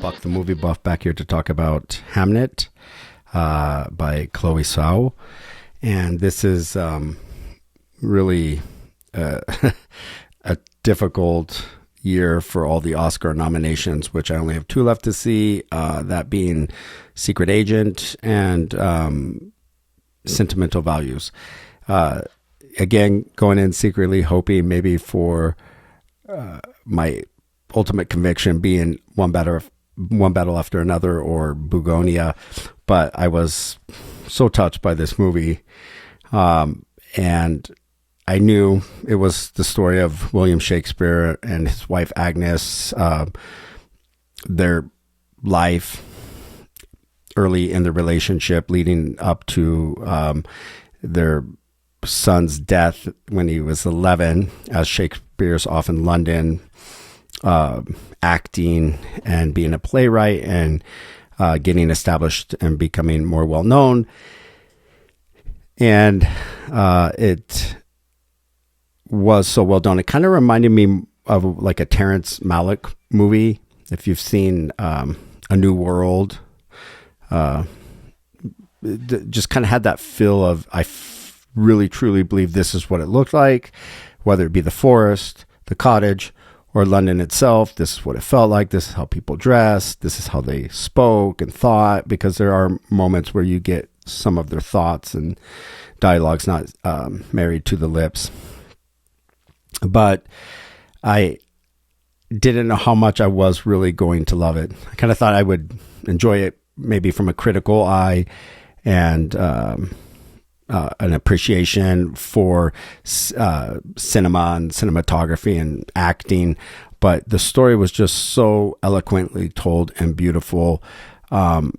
Buck the movie buff back here to talk about Hamnet by Chloe Zhao. And this is really a difficult year for all the Oscar nominations, which I only have two left to see, that being Secret Agent and Sentimental Values. Again, going in secretly hoping maybe for my ultimate conviction being one battle after another or Bugonia, but I was so touched by this movie, and I knew it was the story of William Shakespeare and his wife Agnes, their life early in the relationship leading up to their son's death when he was 11, as Shakespeare's off in London, acting and being a playwright and getting established and becoming more well known. And it was so well done. It kind of reminded me of like a Terrence Malick movie. If you've seen A New World, just kind of had that feel of, really truly believe this is what it looked like, whether it be the forest, the cottage, or London itself. This is what it felt like. This is how people dressed. This is how they spoke and thought, because there are moments where you get some of their thoughts and dialogues not married to the lips. But I didn't know how much I was really going to love it. I kind of thought I would enjoy it maybe from a critical eye and an appreciation for cinema and cinematography and acting, but the story was just so eloquently told and beautiful. It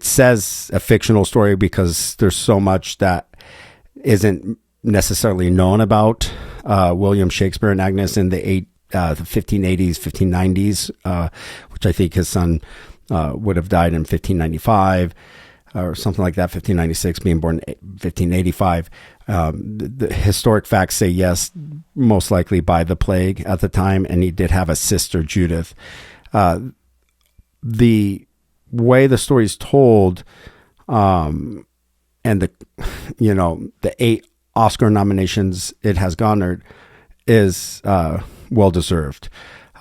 says a fictional story because there's so much that isn't necessarily known about William Shakespeare and Agnes in the 1580s, 1590s, which I think his son would have died in 1595. Or something like that, 1596, being born in 1585. The historic facts say yes, most likely by the plague at the time, and he did have a sister, Judith. The way the story's told, and the 8 Oscar nominations it has garnered is well deserved.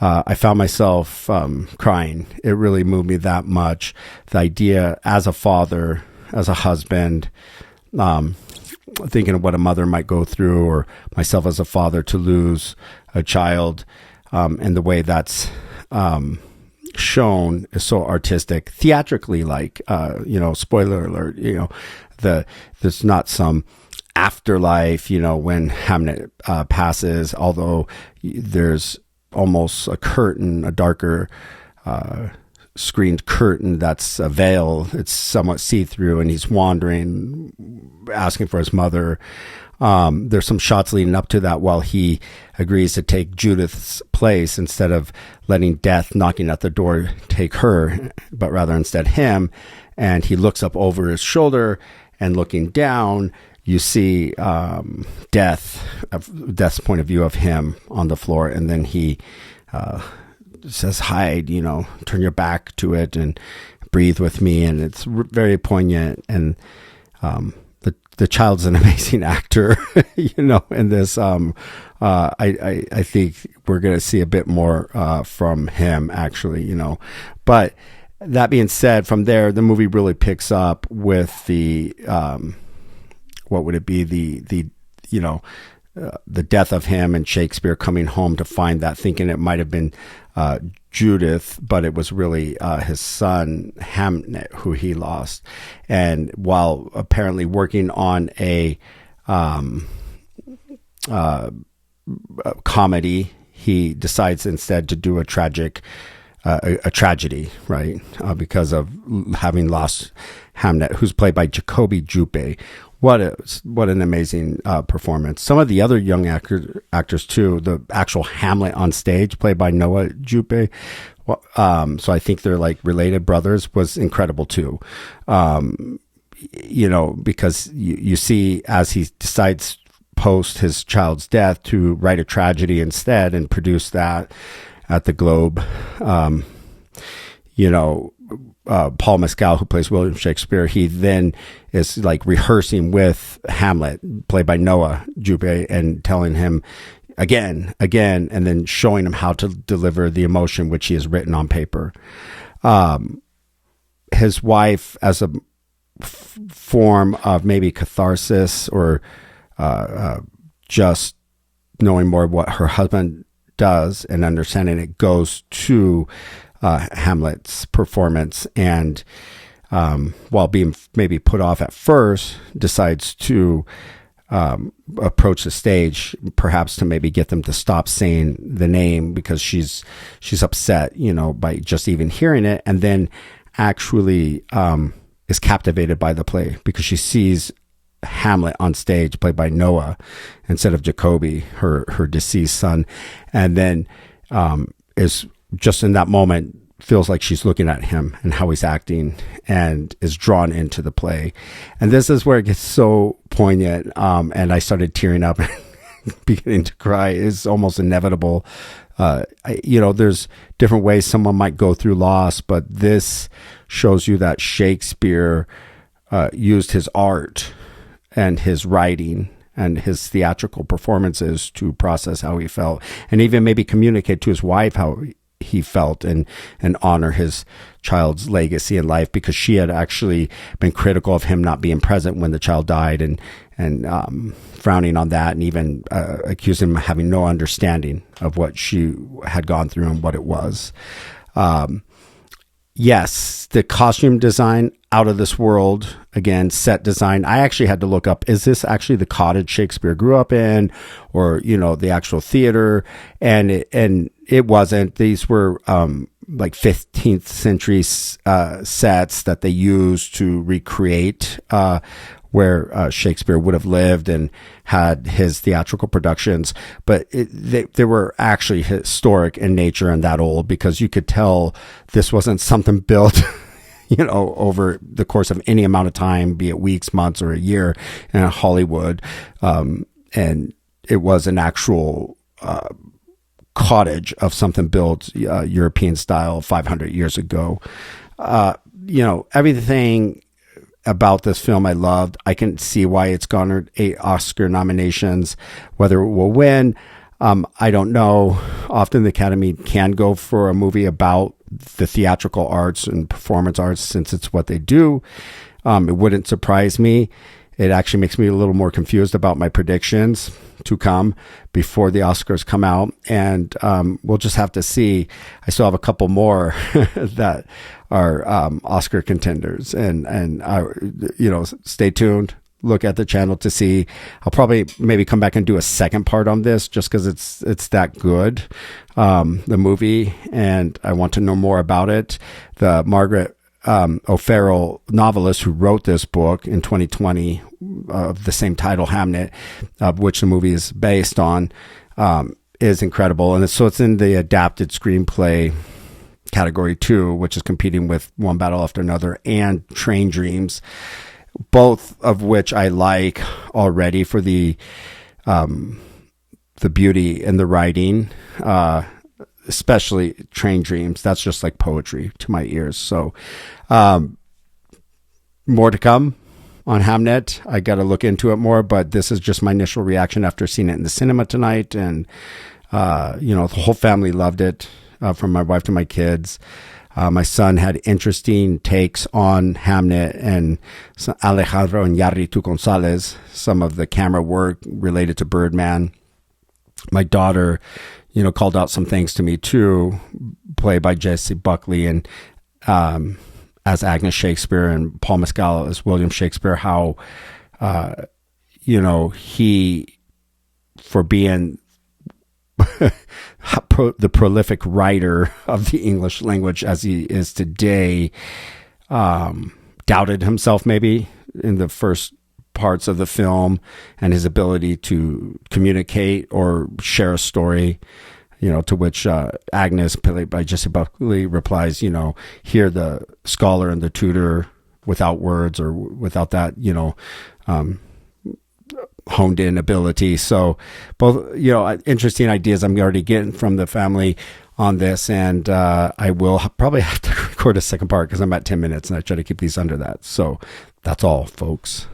I found myself crying. It really moved me that much. The idea as a father, as a husband, thinking of what a mother might go through, or myself as a father to lose a child, and the way that's shown is so artistic, theatrically, like, spoiler alert, there's not some afterlife, when Hamnet passes, although there's almost a curtain, a darker screened curtain that's a veil. It's somewhat see-through, and he's wandering, asking for his mother. There's some shots leading up to that while he agrees to take Judith's place instead of letting death knocking at the door take her, but rather instead him. And he looks up over his shoulder, and looking down, you see death's point of view of him on the floor, and then he says, hide, turn your back to it and breathe with me. And it's very poignant. And the child's an amazing actor, in this. I think we're going to see a bit more from him, actually, But that being said, from there, the movie really picks up with the... what would it be? The death of him and Shakespeare coming home to find that, thinking it might have been Judith, but it was really his son Hamnet who he lost. And while apparently working on a comedy, he decides instead to do a tragedy, right? Because of having lost Hamnet, who's played by Jacoby Juppe. What an amazing performance. Some of the other young actors too, the actual Hamlet on stage played by Noah Juppe. So I think they're like related brothers, was incredible too. Because you see as he decides post his child's death to write a tragedy instead and produce that at the Globe. Paul Mescal, who plays William Shakespeare, he then is like rehearsing with Hamlet, played by Noah Jupe, and telling him again, and then showing him how to deliver the emotion which he has written on paper. His wife, as a form of maybe catharsis or just knowing more of what her husband does and understanding it, goes to Hamlet's performance, and while being maybe put off at first, decides to approach the stage, perhaps to maybe get them to stop saying the name, because she's upset, by just even hearing it, and then actually is captivated by the play because she sees Hamlet on stage played by Noah instead of Jacoby, her deceased son, and then is just in that moment feels like she's looking at him and how he's acting, and is drawn into the play. And this is where it gets so poignant, and I started tearing up and beginning to cry. It's almost inevitable. There's different ways someone might go through loss, but this shows you that Shakespeare used his art and his writing and his theatrical performances to process how he felt, and even maybe communicate to his wife how he felt, and honor his child's legacy in life, because she had actually been critical of him not being present when the child died, and frowning on that, and even accused him of having no understanding of what she had gone through and what it was. Yes, the costume design, out of this world. Again, set design. I actually had to look up, is this actually the cottage Shakespeare grew up in, or, the actual theater? And it wasn't. These were, like 15th century, sets that they used to recreate, where Shakespeare would have lived and had his theatrical productions. But they were actually historic in nature and that old, because you could tell this wasn't something built over the course of any amount of time, be it weeks, months, or a year in Hollywood. And it was an actual cottage of something built European style 500 years ago. Everything about this film I loved. I can see why it's garnered 8 Oscar nominations. Whether it will win, I don't know. Often the Academy can go for a movie about the theatrical arts and performance arts, since it's what they do. It wouldn't surprise me. It actually makes me a little more confused about my predictions to come before the Oscars come out. And we'll just have to see. I still have a couple more that are Oscar contenders. And stay tuned. Look at the channel to see. I'll probably maybe come back and do a second part on this, just because it's that good, the movie, and I want to know more about it. The Margaret O'Farrell novelist who wrote this book in 2020 of the same title, Hamnet, which the movie is based on, is incredible. And it's in the adapted screenplay category too, which is competing with One Battle After Another and Train Dreams, both of which I like already for the beauty in the writing, especially Train Dreams. That's just like poetry to my ears. So more to come on Hamnet. I got to look into it more, but this is just my initial reaction after seeing it in the cinema tonight. And, the whole family loved it, from my wife to my kids. My son had interesting takes on Hamnet, and Alejandro Iñárritu González, some of the camera work related to Birdman. My daughter, called out some things to me too, played by Jessie Buckley, and as Agnes Shakespeare, and Paul Mescal as William Shakespeare, how, he, for being the prolific writer of the English language as he is today, doubted himself maybe in the first parts of the film, and his ability to communicate or share a story, to which Agnes, played by Jessie Buckley, replies, here the scholar and the tutor without words or without that, honed in ability. So both, interesting ideas I'm already getting from the family on this, and I will probably have to record a second part because I'm at 10 minutes and I try to keep these under that. So that's all, folks.